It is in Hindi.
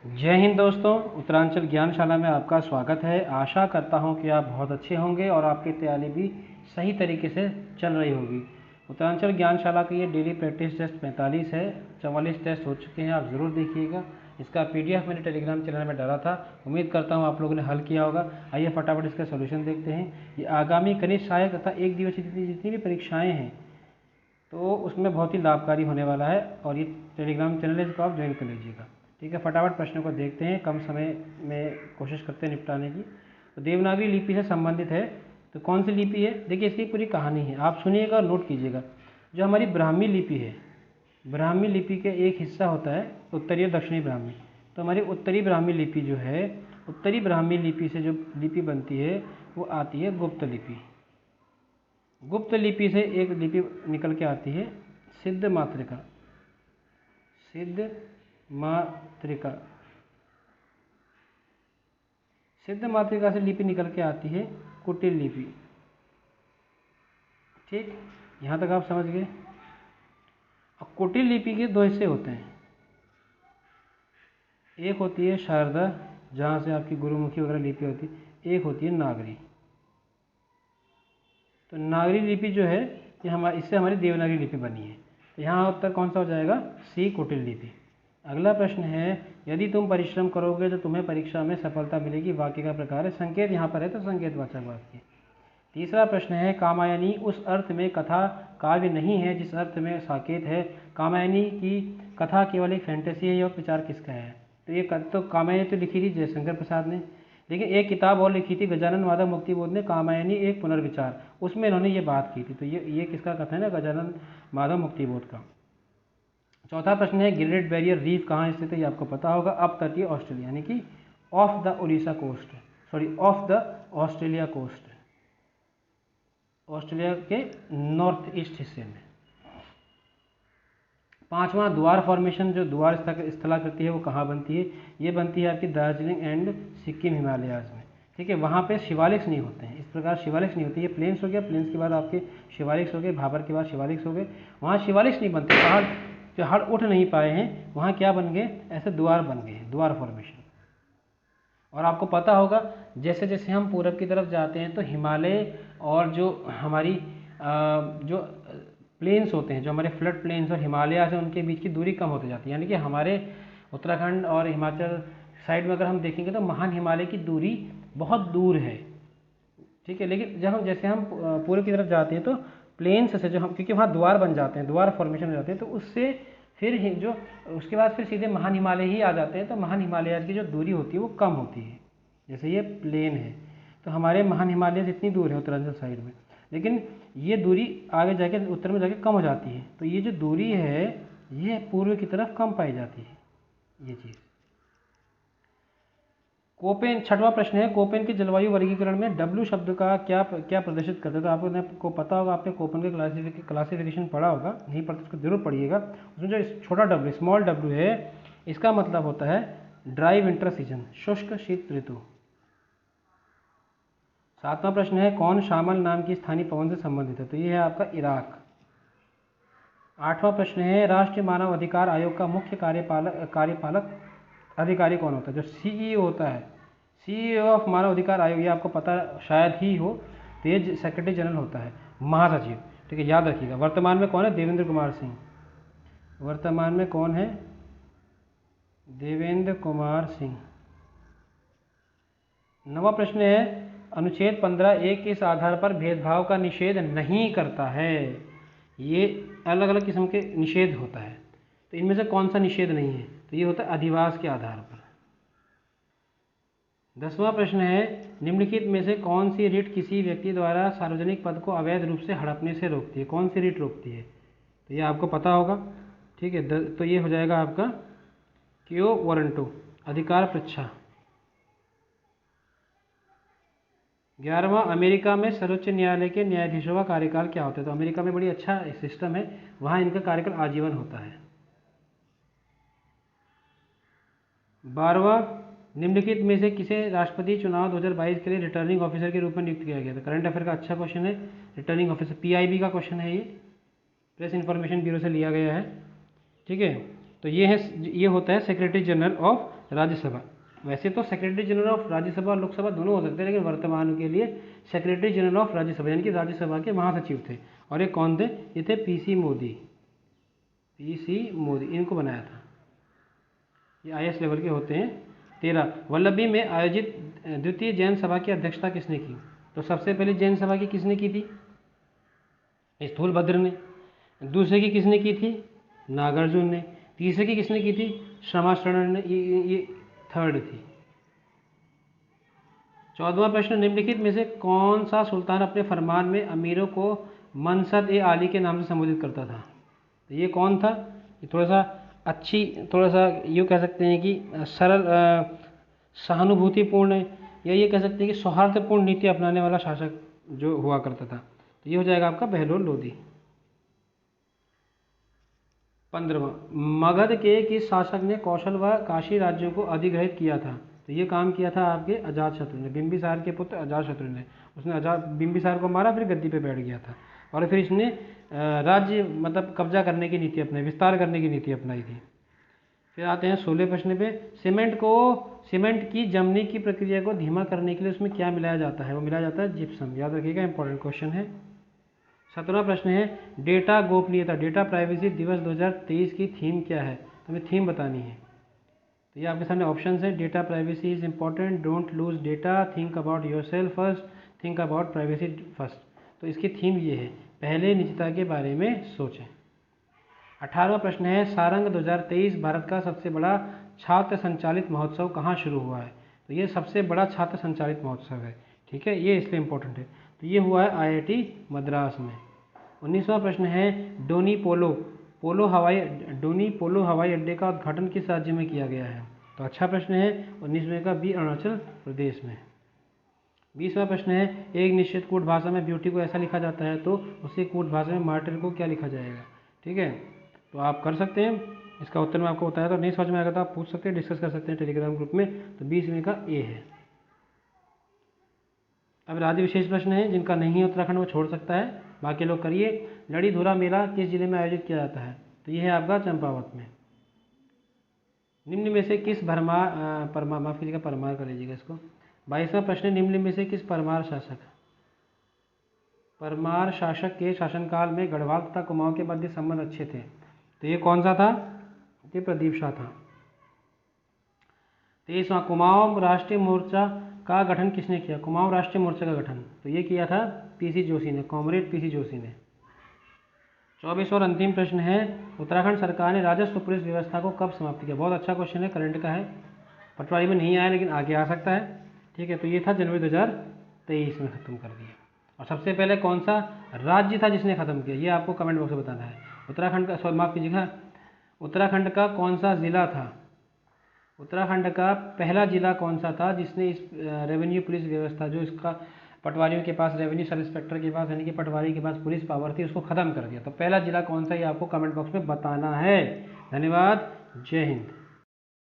जय हिंद दोस्तों, उत्तरांचल ज्ञानशाला में आपका स्वागत है। आशा करता हूं कि आप बहुत अच्छे होंगे और आपकी तैयारी भी सही तरीके से चल रही होगी। उत्तरांचल ज्ञानशाला का ये डेली प्रैक्टिस टेस्ट 45 है। 44 टेस्ट हो चुके हैं, आप ज़रूर देखिएगा। इसका पीडीएफ मैंने टेलीग्राम चैनल में डाला था, उम्मीद करता हूँ आप लोगों ने हल किया होगा। आइए फटाफट इसका सोल्यूशन देखते हैं। ये आगामी कनिष्ठ सहायक तथा एक दिवसीय जितनी भी परीक्षाएँ हैं तो उसमें बहुत ही लाभकारी होने वाला है, और ये टेलीग्राम चैनल है इसको आप ज्वाइन कर लीजिएगा। ठीक है, फटाफट प्रश्नों को देखते हैं, कम समय में कोशिश करते हैं निपटाने की। तो देवनागरी लिपि से संबंधित है, तो कौन सी लिपि है? देखिए इसकी पूरी कहानी है, आप सुनिएगा और नोट कीजिएगा। जो हमारी ब्राह्मी लिपि है, ब्राह्मी लिपि के एक हिस्सा होता है उत्तरी और दक्षिणी ब्राह्मी। तो हमारी उत्तरी ब्राह्मी लिपि जो है, उत्तरी ब्राह्मी लिपि से जो लिपि बनती है वो आती है गुप्त लिपि। गुप्त लिपि से एक लिपि निकल के आती है सिद्ध मातृका। सिद्ध मातृका, सिद्ध मातृका से लिपि निकल के आती है कुटिल लिपि। ठीक, यहाँ तक आप समझ गए। अब कुटिल लिपि के दो हिस्से होते हैं, एक होती है शारदा जहाँ से आपकी गुरुमुखी वगैरह लिपि होती है, एक होती है नागरी। तो नागरी लिपि जो है ये इससे हमारी देवनागरी लिपि बनी है। तो यहाँ उत्तर कौन सा हो जाएगा? सी, कुटिल लिपि। अगला प्रश्न है, यदि तुम परिश्रम करोगे तो तुम्हें परीक्षा में सफलता मिलेगी। वाक्य का प्रकार है, संकेत यहाँ पर है तो संकेतवाचक वाक्य। तीसरा प्रश्न है, कामायनी उस अर्थ में कथा काव्य नहीं है जिस अर्थ में साकेत है। कामायनी की कथा केवल एक फैंटेसी है, यह विचार किसका है? तो ये तो कामायनी तो लिखी थी जयशंकर प्रसाद ने, लेकिन एक किताब और लिखी थी गजानन माधव मुक्तिबोध ने, कामायनी एक पुनर्विचार, उसमें इन्होंने ये बात की थी। तो ये किसका कथन है? गजानन माधव मुक्तिबोध का। चौथा प्रश्न है, ग्रेट बैरियर रीफ कहाँ स्थित है? ये आपको पता होगा, अब तटीय ऑस्ट्रेलिया, यानी कि off the Orissa coast, sorry off the Australia coast, Australia के नॉर्थ ईस्ट हिस्से में। पांचवा, द्वार फॉर्मेशन, जो द्वार स्थलाकृति है वो कहाँ बनती है? ये बनती है आपकी दार्जिलिंग एंड सिक्किम हिमालयाज में। ठीक है, वहाँ पे शिवालिक्स नहीं होते हैं, इस प्रकार शिवालिक्स नहीं होती। ये प्लेन्स हो गया, प्लेन्स के बाद आपके शिवालिक्स हो गए, भाबर के बाद शिवालिक्स हो गए। वहाँ शिवालिक्स नहीं बनते, पहाड़ उठ नहीं पाए हैं, वहाँ क्या बन गए? ऐसे द्वार बन गए, द्वार फॉर्मेशन। और आपको पता होगा जैसे जैसे हम पूरब की तरफ जाते हैं तो हिमालय और जो हमारी जो प्लेन्स होते हैं, जो हमारे फ्लड प्लेन्स और हिमालय से उनके बीच की दूरी कम होती जाती है। यानी कि हमारे उत्तराखंड और हिमाचल साइड में अगर हम देखेंगे तो महान हिमालय की दूरी बहुत दूर है। ठीक है, लेकिन जब हम जैसे हम पूर्व की तरफ जाते हैं तो प्लेन्स से जो हम, क्योंकि वहाँ द्वार बन जाते हैं, द्वार फॉर्मेशन हो जाते हैं, तो उससे फिर जो उसके बाद फिर सीधे महान हिमालय ही आ जाते हैं। तो महान हिमालय की जो दूरी होती है वो कम होती है। जैसे ये प्लेन है तो हमारे महान हिमालय से इतनी दूर है उत्तरांचल साइड में, लेकिन ये दूरी आगे जाके उत्तर में जाके कम हो जाती है। तो ये जो दूरी है ये पूर्व की तरफ कम पाई जाती है, ये चीज़। कोपेन, छठवां प्रश्न है, कोपेन के जलवायु वर्गीकरण में डब्ल्यू शब्द का क्या क्या प्रदर्शित करता है? तो आपको पता होगा, आपने कोपेन के क्लासिफिकेशन पढ़ा होगा, नहीं पढ़ा तो उसको जरूर पढ़िएगा। उसमें जो छोटा डब्ल्यू, स्मॉल डब्ल्यू है, इसका मतलब होता है ड्राई विंटर सीजन, शुष्क शीत ऋतु। सातवां प्रश्न है, कौन शामल नाम की स्थानीय पवन से संबंधित है? तो ये है आपका इराक। आठवां प्रश्न है, राष्ट्रीय मानव अधिकार आयोग का मुख्य कार्यपालक अधिकारी कौन होता है? जो सीईओ होता है, सीईओ ऑफ मानव अधिकार आयोग, ये आपको पता शायद ही हो, तो ये सेक्रेटरी जनरल होता है, महासचिव। ठीक है, याद रखिएगा। वर्तमान में कौन है? देवेंद्र कुमार सिंह। वर्तमान में कौन है? देवेंद्र कुमार सिंह। नवा प्रश्न है, अनुच्छेद 15(1) किस आधार पर भेदभाव का निषेध नहीं करता है? ये अलग अलग किस्म के निषेध होता है, तो इनमें से कौन सा निषेध नहीं है? तो ये होता है अधिवास के आधार पर। 10वां प्रश्न है, निम्नलिखित में से कौन सी रिट किसी व्यक्ति द्वारा सार्वजनिक पद को अवैध रूप से हड़पने से रोकती है? कौन सी रिट रोकती है? तो ये आपको पता होगा। ठीक है, तो ये हो जाएगा आपका क्यो वारंटो, अधिकार पृच्छा। 11वां, अमेरिका में सर्वोच्च न्यायालय के न्यायाधीशों का कार्यकाल क्या होता है? तो अमेरिका में बड़ी अच्छा सिस्टम है, वहाँ इनका कार्यकाल आजीवन होता है। 12वां, निम्नलिखित में से किसे राष्ट्रपति चुनाव 2022 के लिए रिटर्निंग ऑफिसर के रूप में नियुक्त किया गया था? करंट अफेयर का अच्छा क्वेश्चन है, रिटर्निंग ऑफिसर, पीआईबी का क्वेश्चन है, ये प्रेस इंफॉर्मेशन ब्यूरो से लिया गया है। ठीक है, तो ये होता है सेक्रेटरी जनरल ऑफ राज्यसभा। वैसे तो सेक्रेटरी जनरल ऑफ राज्यसभा और लोकसभा दोनों हो सकते हैं, लेकिन वर्तमान के लिए सेक्रेटरी जनरल ऑफ राज्यसभा यानी कि राज्यसभा के महासचिव थे। और ये कौन थे? ये थे पीसी मोदी, इनको बनाया था। ये IAS लेवल के होते हैं। 13 वल्लभी में आयोजित द्वितीय जैन सभा की अध्यक्षता किसने की? तो सबसे पहले जैन सभा की किसने की थी? स्थूलभद्र ने। दूसरे की किसने की थी? नागार्जुन ने। तीसरे की किसने की थी? श्रमाशरण ने। ये थर्ड थी। 14वां प्रश्न, निम्नलिखित में से कौन सा सुल्तान अपने फरमान में अमीरों को मनसद ए आली के नाम से संबोधित करता था? तो ये कौन था? ये थोड़ा सा यूँ कह सकते हैं कि सरल सहानुभूतिपूर्ण, या ये कह सकते हैं कि सौहार्दपूर्ण नीति अपनाने वाला शासक जो हुआ करता था। तो ये हो जाएगा आपका बहलोल लोदी। 15वां, मगध के किस शासक ने कौशल व काशी राज्यों को अधिग्रहित किया था? तो ये काम किया था आपके अजातशत्रु ने, बिंबिसार के पुत्र अजातशत्रु ने। उसने बिंबिसार को मारा, फिर गद्दी पे बैठ गया था, और फिर इसने राज्य मतलब कब्जा करने की नीति अपनाई, विस्तार करने की नीति अपनाई थी। फिर आते हैं 16 प्रश्न पे, सीमेंट की जमने की प्रक्रिया को धीमा करने के लिए उसमें क्या मिलाया जाता है? वो मिलाया जाता है जिप्सम। याद रखिएगा, इंपॉर्टेंट क्वेश्चन है। 17वां प्रश्न है, डेटा गोपनीयता, डेटा प्राइवेसी दिवस 2023 की थीम क्या है? तो हमें थीम बतानी है। तो ये आपके सामने ऑप्शन है, data privacy is important, don't lose data, think about yourself first, think about privacy first. तो इसकी थीम ये है, पहले निजता के बारे में सोचें। 18वां प्रश्न है, सारंग 2023 भारत का सबसे बड़ा छात्र संचालित महोत्सव कहाँ शुरू हुआ है? तो ये सबसे बड़ा छात्र संचालित महोत्सव है, ठीक है, ये इसलिए इंपॉर्टेंट है। तो ये हुआ है IIT मद्रास में। 19वां प्रश्न है, डोनी पोलो हवाई अड्डे का उद्घाटन किस राज्य में किया गया है? तो अच्छा प्रश्न है, 19वें का बी, अरुणाचल प्रदेश में। 20वां प्रश्न है, एक निश्चित कूट भाषा में ब्यूटी को ऐसा लिखा जाता है, तो उसी कूट भाषा में मार्टिर को क्या लिखा जाएगा? ठीक है, तो आप कर सकते हैं, इसका उत्तर मैं आपको बताया। तो नहीं समझ में आएगा तो आप पूछ सकते हैं, डिस्कस कर सकते हैं टेलीग्राम ग्रुप में। तो 20वें का ए है। अब राज्य विशेष प्रश्न है, जिनका नहीं है उत्तराखंड वो छोड़ सकता है, बाकी लोग करिए। लड़ी धुरा मेला किस जिले में आयोजित किया जाता है? तो ये है आपका चंपावत में। निम्न में से किस माफ कीजिएगा, परमार कर लीजिएगा इसको। 22वां प्रश्न, निम्न में से किस परमार शासक के शासनकाल में गढ़वाल तथा कुमाऊं के मध्य संबंध अच्छे थे? तो ये कौन सा था? ये प्रदीप शाह था। 23वां, कुमाऊं राष्ट्रीय मोर्चा का गठन किसने किया? कुमाऊं राष्ट्रीय मोर्चा का गठन तो ये किया था पीसी जोशी ने, कॉमरेड पीसी जोशी ने। 24वां और अंतिम प्रश्न है, उत्तराखंड सरकार ने राजस्व पुलिस व्यवस्था को कब समाप्त किया? बहुत अच्छा क्वेश्चन है, करंट का है, पटवारी में नहीं आया लेकिन आगे आ सकता है, ठीक है। तो ये था जनवरी 2023 में ख़त्म कर दिया। और सबसे पहले कौन सा राज्य था जिसने ख़त्म किया, ये आपको कमेंट बॉक्स में बताना है। उत्तराखंड का, माफ़ कीजिएगा, उत्तराखंड का कौन सा ज़िला था, उत्तराखंड का पहला जिला कौन सा था जिसने इस रेवेन्यू पुलिस व्यवस्था, जो इसका पटवारियों के पास, रेवेन्यू सब इंस्पेक्टर के पास यानी कि पटवारी के पास पुलिस पावर थी, उसको ख़त्म कर दिया? तो पहला जिला कौन सा, ये आपको कमेंट बॉक्स में बताना है। धन्यवाद, जय हिंद।